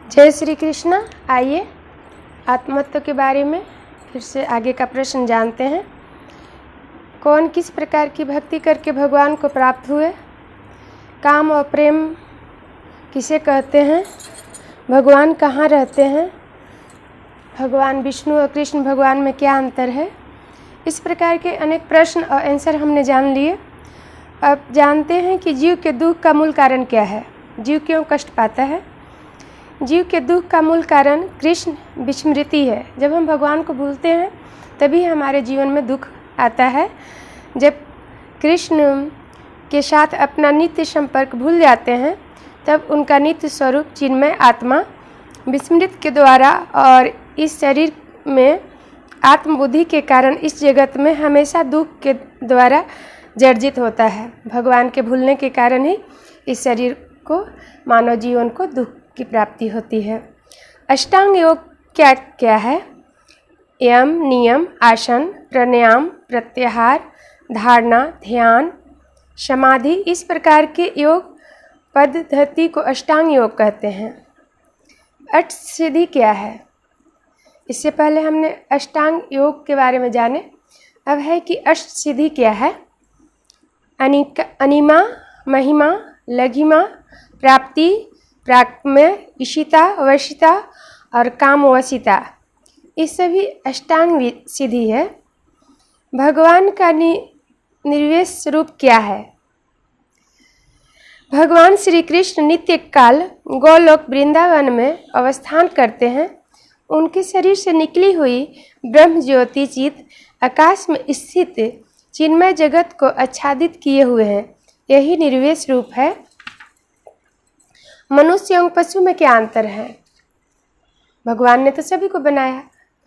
जय श्री कृष्ण। आइए आत्मतत्व के बारे में फिर से आगे का प्रश्न जानते हैं। कौन किस प्रकार की भक्ति करके भगवान को प्राप्त हुए? काम और प्रेम किसे कहते हैं? भगवान कहाँ रहते हैं? भगवान विष्णु और कृष्ण भगवान में क्या अंतर है? इस प्रकार के अनेक प्रश्न और आंसर हमने जान लिए। अब जानते हैं कि जीव के दुख का मूल कारण क्या है, जीव क्यों कष्ट पाता है। जीव के दुख का मूल कारण कृष्ण विस्मृति है। जब हम भगवान को भूलते हैं तभी हमारे जीवन में दुख आता है। जब कृष्ण के साथ अपना नित्य संपर्क भूल जाते हैं तब उनका नित्य स्वरूप चिन्मय आत्मा विस्मृत के द्वारा और इस शरीर में आत्मबुद्धि के कारण इस जगत में हमेशा दुख के द्वारा जर्जित होता है। भगवान के भूलने के कारण ही इस शरीर को, मानव जीवन को दुख की प्राप्ति होती है। अष्टांग योग क्या क्या है? यम, नियम, आसन, प्राणायाम, प्रत्याहार, धारणा, ध्यान, समाधि, इस प्रकार के योग पद्धति को अष्टांग योग कहते हैं। अष्टसिद्धि क्या है? इससे पहले हमने अष्टांग योग के बारे में जाने। अब है कि अष्टसिद्धि क्या है। अनिमा, महिमा, लघिमा, प्राप्ति, प्राक्म्य, इशिता, वशिता और कामवशिता, ये सभी अष्टांग सिद्धि है। भगवान का निर्वेश रूप क्या है? भगवान श्री कृष्ण नित्य काल गोलोक वृंदावन में अवस्थान करते हैं। उनके शरीर से निकली हुई ब्रह्म ज्योति चित आकाश में स्थित चिन्मय जगत को आच्छादित किए हुए हैं। यही निर्वेश रूप है। मनुष्य एवं पशु में क्या अंतर है? भगवान ने तो सभी को बनाया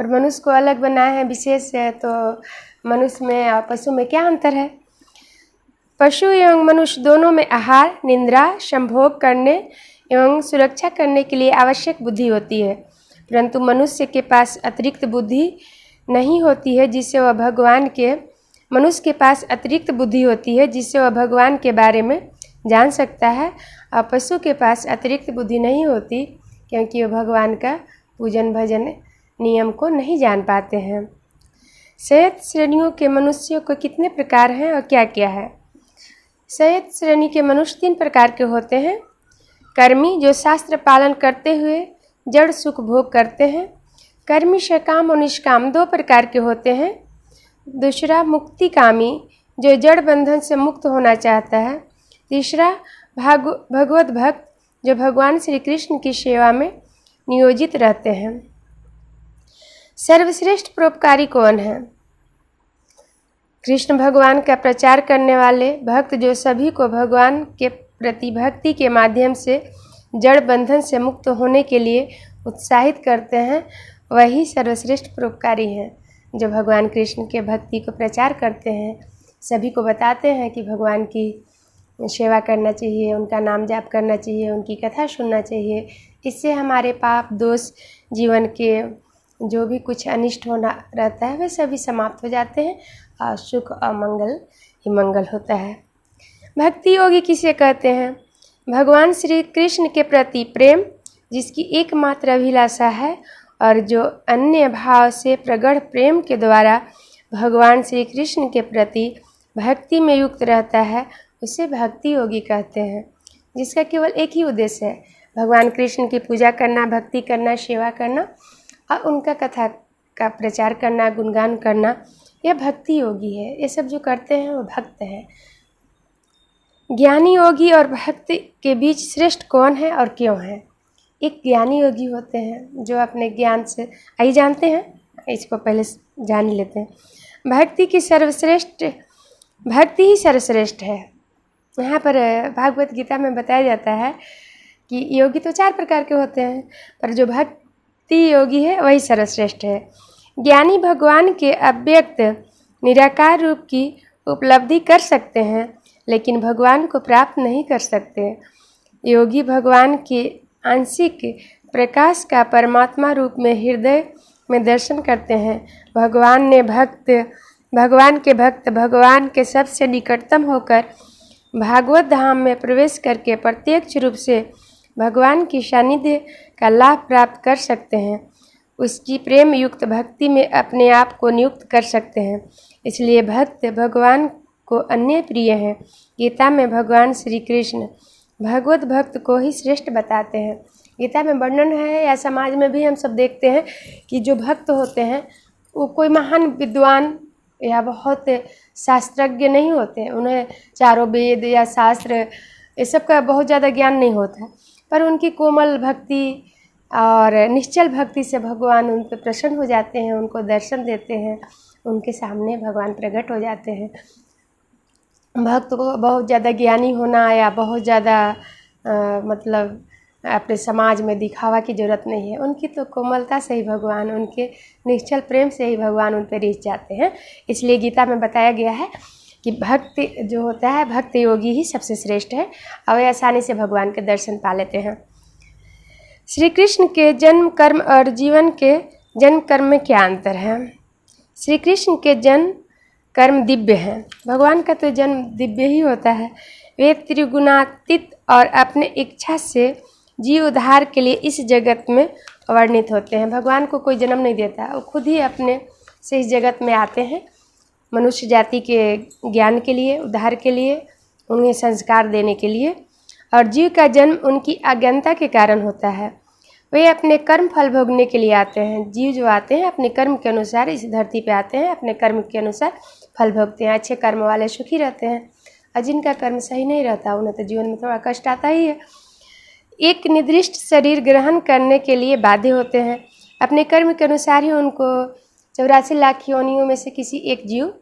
और मनुष्य को अलग बनाया है, विशेष है। तो मनुष्य में और पशु में क्या अंतर है? पशु एवं मनुष्य दोनों में आहार, निद्रा, संभोग करने एवं सुरक्षा करने के लिए आवश्यक बुद्धि होती है, परंतु मनुष्य के पास अतिरिक्त बुद्धि नहीं होती है जिससे वह भगवान के मनुष्य के पास अतिरिक्त बुद्धि होती है जिससे वह भगवान के बारे में जान सकता है, और पशु के पास अतिरिक्त बुद्धि नहीं होती क्योंकि वह भगवान का पूजन भजन नियम को नहीं जान पाते हैं। 7 श्रेणियों के मनुष्यों को कितने प्रकार हैं और क्या क्या है? 7 श्रेणी के मनुष्य 3 प्रकार के होते हैं। कर्मी, जो शास्त्र पालन करते हुए जड़ सुख भोग करते हैं। कर्मी सकाम और निष्काम 2 प्रकार के होते हैं। दूसरा मुक्तिकामी, जो जड़ बंधन से मुक्त होना चाहता है। तीसरा भगवत भक्त, जो भगवान श्री कृष्ण की सेवा में नियोजित रहते हैं। सर्वश्रेष्ठ परोपकारी कौन है? कृष्ण भगवान का प्रचार करने वाले भक्त, जो सभी को भगवान के प्रति भक्ति के माध्यम से जड़ बंधन से मुक्त होने के लिए उत्साहित करते हैं, वही सर्वश्रेष्ठ परोपकारी हैं। जो भगवान कृष्ण के भक्ति को प्रचार करते हैं, सभी को बताते हैं कि भगवान की सेवा करना चाहिए, उनका नाम जाप करना चाहिए, उनकी कथा सुनना चाहिए। इससे हमारे पाप दोष, जीवन के जो भी कुछ अनिष्ट होना रहता है वे सभी समाप्त हो जाते हैं और सुख और मंगल ही मंगल होता है। भक्ति योगी किसे कहते हैं? भगवान श्री कृष्ण के प्रति प्रेम, जिसकी एकमात्र अभिलाषा है और जो अन्य भाव से प्रगाढ़ प्रेम के द्वारा भगवान श्री कृष्ण के प्रति भक्ति में युक्त रहता है, उसे भक्ति योगी कहते हैं। जिसका केवल एक ही उद्देश्य है, भगवान कृष्ण की पूजा करना, भक्ति करना, सेवा करना और उनका कथा का प्रचार करना, गुणगान करना, यह भक्ति योगी है। ये सब जो करते हैं वो भक्त हैं। ज्ञानी योगी और भक्त के बीच श्रेष्ठ कौन है और क्यों है? एक ज्ञानी योगी होते हैं जो अपने ज्ञान से, आइए जानते हैं, इसको पहले जान लेते हैं। भक्ति ही सर्वश्रेष्ठ है। यहाँ पर भागवत गीता में बताया जाता है कि योगी तो 4 प्रकार के होते हैं, पर जो भक्ति योगी है वही सर्वश्रेष्ठ है। ज्ञानी भगवान के अव्यक्त निराकार रूप की उपलब्धि कर सकते हैं, लेकिन भगवान को प्राप्त नहीं कर सकते। योगी भगवान के आंशिक प्रकाश का परमात्मा रूप में हृदय में दर्शन करते हैं। भगवान के भक्त भगवान के सबसे निकटतम होकर भागवत धाम में प्रवेश करके प्रत्यक्ष रूप से भगवान की सानिध्य का लाभ प्राप्त कर सकते हैं, उसकी प्रेम युक्त भक्ति में अपने आप को नियुक्त कर सकते हैं। इसलिए भक्त भगवान को अन्य प्रिय हैं। गीता में भगवान श्री कृष्ण भगवत भक्त को ही श्रेष्ठ बताते हैं। गीता में वर्णन है, या समाज में भी हम सब देखते हैं कि जो भक्त होते हैं वो कोई महान विद्वान या बहुत शास्त्रज्ञ नहीं होते हैं। उन्हें चारों वेद या शास्त्र ये सब का बहुत ज़्यादा ज्ञान नहीं होता है, पर उनकी कोमल भक्ति और निश्चल भक्ति से भगवान उन पर प्रसन्न हो जाते हैं, उनको दर्शन देते हैं, उनके सामने भगवान प्रकट हो जाते हैं। भक्त को बहुत ज़्यादा ज्ञानी होना या बहुत ज़्यादा मतलब अपने समाज में दिखावा की ज़रूरत नहीं है। उनकी तो कोमलता से ही भगवान, उनके निश्चल प्रेम से ही भगवान उन पर रीझ जाते हैं। इसलिए गीता में बताया गया है कि भक्ति जो होता है, भक्त योगी ही सबसे श्रेष्ठ है और वे आसानी से भगवान के दर्शन पा लेते हैं। श्री कृष्ण के जन्म कर्म और जीवन के जन्म कर्म में क्या अंतर है? श्री कृष्ण के जन्म कर्म दिव्य हैं। भगवान का तो जन्म दिव्य ही होता है। वे त्रिगुणातीत और अपने इच्छा से जीव उद्धार के लिए इस जगत में वर्णित होते हैं। भगवान को कोई जन्म नहीं देता, वो खुद ही अपने से इस जगत में आते हैं मनुष्य जाति के ज्ञान के लिए, उद्धार के लिए, उन्हें संस्कार देने के लिए। और जीव का जन्म उनकी अज्ञानता के कारण होता है। वे अपने कर्म फल भोगने के लिए आते हैं। जीव जो आते हैं अपने कर्म के अनुसार इस धरती पे आते हैं, अपने कर्म के अनुसार फल भोगते हैं। अच्छे कर्म वाले सुखी रहते हैं और जिनका कर्म सही नहीं रहता उन्हें तो जीवन में थोड़ा कष्ट आता ही है। एक निर्दिष्ट शरीर ग्रहण करने के लिए बाध्य होते हैं। अपने कर्म के अनुसार ही उनको 84 लाख योनियों में से किसी एक जीव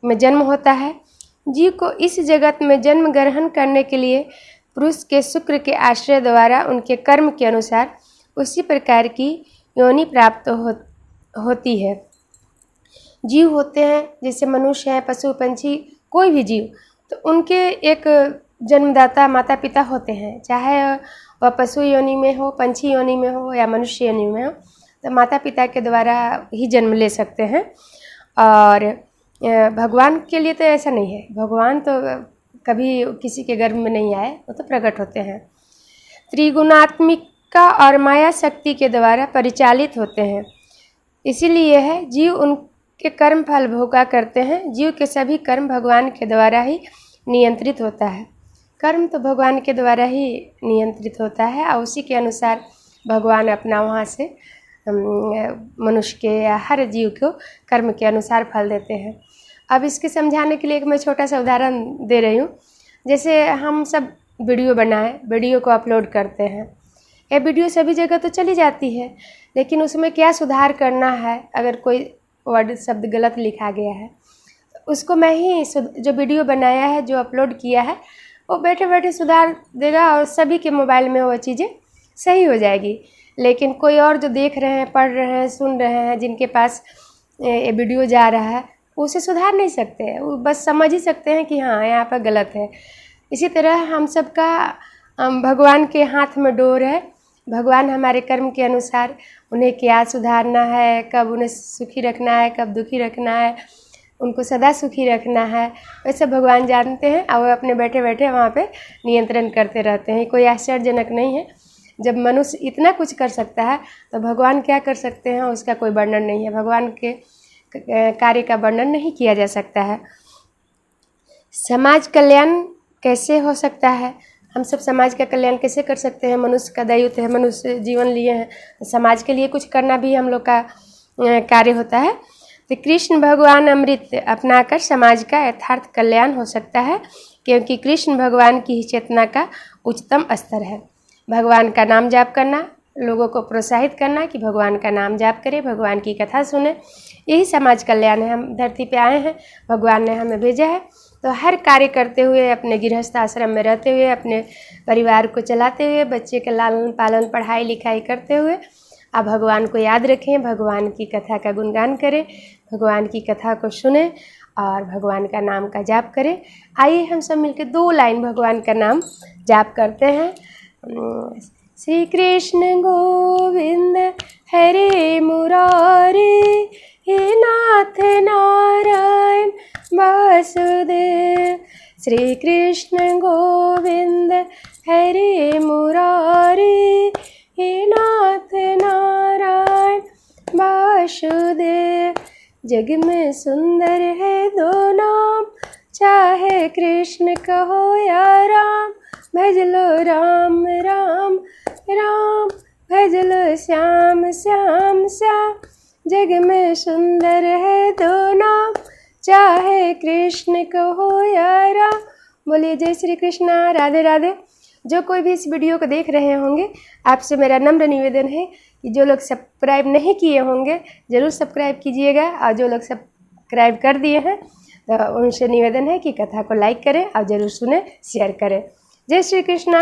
में जन्म होता है। जीव को इस जगत में जन्म ग्रहण करने के लिए पुरुष के शुक्र के आश्रय द्वारा उनके कर्म के अनुसार उसी प्रकार की योनि प्राप्त होती है। जीव होते हैं जैसे मनुष्य हैं, पशु पंछी, कोई भी जीव, तो उनके एक जन्मदाता माता पिता होते हैं। चाहे वह पशु योनि में हो, पंछी योनि में हो या मनुष्य योनि में हो, तो माता पिता के द्वारा ही जन्म ले सकते हैं। और भगवान के लिए तो ऐसा नहीं है। भगवान तो कभी किसी के गर्भ में नहीं आए, वो तो प्रकट होते हैं। त्रिगुणात्मिका और माया शक्ति के द्वारा परिचालित होते हैं। इसीलिए है जीव उनके कर्म फल भोगा करते हैं। जीव के सभी कर्म भगवान के द्वारा ही नियंत्रित होता है। कर्म तो भगवान के द्वारा ही नियंत्रित होता है और उसी के अनुसार भगवान अपना वहाँ से मनुष्य के या हर जीव को कर्म के अनुसार फल देते हैं। अब इसके समझाने के लिए एक मैं छोटा सा उदाहरण दे रही हूँ। जैसे हम सब वीडियो बनाए, वीडियो को अपलोड करते हैं। ये वीडियो सभी जगह तो चली जाती है, लेकिन उसमें क्या सुधार करना है? अगर कोई वर्ड शब्द गलत लिखा गया है, उसको मैं ही जो वीडियो बनाया है, जो अपलोड किया है, वो बैठे बैठे सुधार देगा और सभी के मोबाइल में वो चीज़ें सही हो जाएगी। लेकिन कोई और जो देख रहे हैं, पढ़ रहे हैं, सुन रहे हैं, जिनके पास ये वीडियो जा रहा है, उसे सुधार नहीं सकते। वो बस समझ ही सकते हैं कि हाँ यहाँ पर गलत है। इसी तरह हम सबका भगवान के हाथ में डोर है। भगवान हमारे कर्म के अनुसार उन्हें क्या सुधारना है, कब उन्हें सुखी रखना है, कब दुखी रखना है, उनको सदा सुखी रखना है, वैसे भगवान जानते हैं और वो अपने बैठे बैठे वहाँ पे नियंत्रण करते रहते हैं। कोई आश्चर्यजनक नहीं है। जब मनुष्य इतना कुछ कर सकता है तो भगवान क्या कर सकते हैं, उसका कोई वर्णन नहीं है। भगवान के कार्य का वर्णन नहीं किया जा सकता है। समाज कल्याण कैसे हो सकता है? हम सब समाज का कल्याण कैसे कर सकते हैं? मनुष्य का दायित्व है, मनुष्य जीवन लिए हैं, तो समाज के लिए कुछ करना भी हम लोग का कार्य होता है। तो कृष्ण भगवान अमृत अपनाकर समाज का यथार्थ कल्याण हो सकता है, क्योंकि कृष्ण भगवान की ही चेतना का उच्चतम स्तर है। भगवान का नाम जाप करना, लोगों को प्रोत्साहित करना कि भगवान का नाम जाप करें, भगवान की कथा सुने, यही समाज कल्याण है। हम धरती पे आए हैं, भगवान ने हमें भेजा है, तो हर कार्य करते हुए, अपने गृहस्थ आश्रम में रहते हुए, अपने परिवार को चलाते हुए, बच्चे के लालन पालन पढ़ाई लिखाई करते हुए आप भगवान को याद रखें, भगवान की कथा का गुणगान करें, भगवान की कथा को सुने और भगवान का नाम का जाप करें। आइए हम सब मिलकर 2 लाइन भगवान का नाम जाप करते हैं। श्री कृष्ण गोविंद हरे मुरारी, हे नाथ नारायण वासुदेव। श्री कृष्ण गोविंद हरे मुरारी, हे नाथ नारायण वासुदेव। जग में सुंदर है दो नाम, चाहे कृष्ण कहो या राम। भज लो राम राम राम, भज लो श्याम श्याम श्याम। जग में सुंदर है दो नाम, चाहे कृष्ण कहो या राम। बोलिए जय श्री कृष्णा, राधे राधे। जो कोई भी इस वीडियो को देख रहे होंगे, आपसे मेरा नम्र निवेदन है कि जो लोग सब्सक्राइब नहीं किए होंगे ज़रूर सब्सक्राइब कीजिएगा, और जो लोग सब्सक्राइब कर दिए हैं तो उनसे निवेदन है कि कथा को लाइक करें और ज़रूर सुने, शेयर करें। जय श्री कृष्णा।